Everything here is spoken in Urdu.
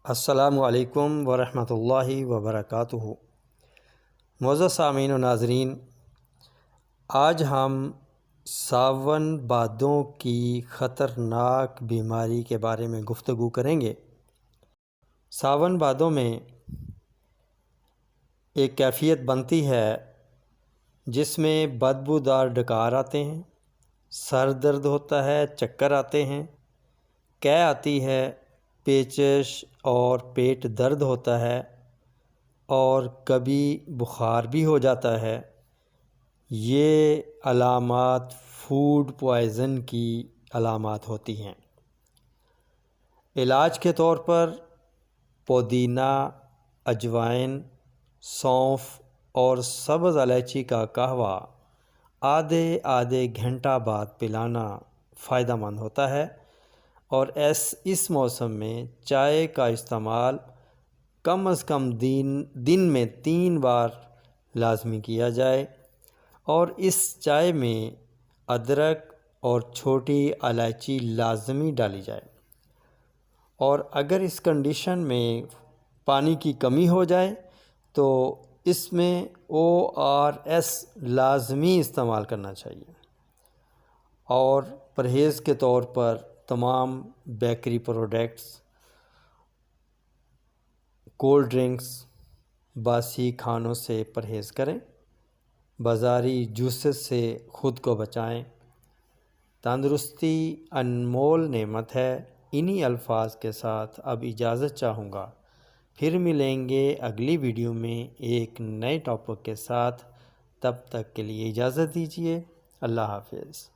السلام علیکم ورحمۃ اللہ وبرکاتہ۔ معزز سامعین و ناظرین، آج ہم ساون بادوں کی خطرناک بیماری کے بارے میں گفتگو کریں گے۔ ساون بادوں میں ایک کیفیت بنتی ہے جس میں بدبودار ڈکار آتے ہیں، سر درد ہوتا ہے، چکر آتے ہیں، قے آتی ہے، پیچش اور پیٹ درد ہوتا ہے اور کبھی بخار بھی ہو جاتا ہے۔ یہ علامات فوڈ پوائزن کی علامات ہوتی ہیں۔ علاج کے طور پر پودینہ، اجوائن، سونف اور سبز الائچی کا قہوہ آدھے گھنٹہ بعد پلانا فائدہ مند ہوتا ہے، اور اس موسم میں چائے کا استعمال کم از کم دن میں 3 بار لازمی کیا جائے، اور اس چائے میں ادرک اور چھوٹی الائچی لازمی ڈالی جائے۔ اور اگر اس کنڈیشن میں پانی کی کمی ہو جائے تو اس میں ORS لازمی استعمال کرنا چاہیے، اور پرہیز کے طور پر تمام بیکری پروڈکٹس، کولڈ ڈرنکس، باسی کھانوں سے پرہیز کریں، بازاری جوسز سے خود کو بچائیں۔ تندرستی انمول نعمت ہے۔ انہی الفاظ کے ساتھ اب اجازت چاہوں گا، پھر ملیں گے اگلی ویڈیو میں ایک نئے ٹاپک کے ساتھ۔ تب تک کے لیے اجازت دیجیے۔ اللہ حافظ۔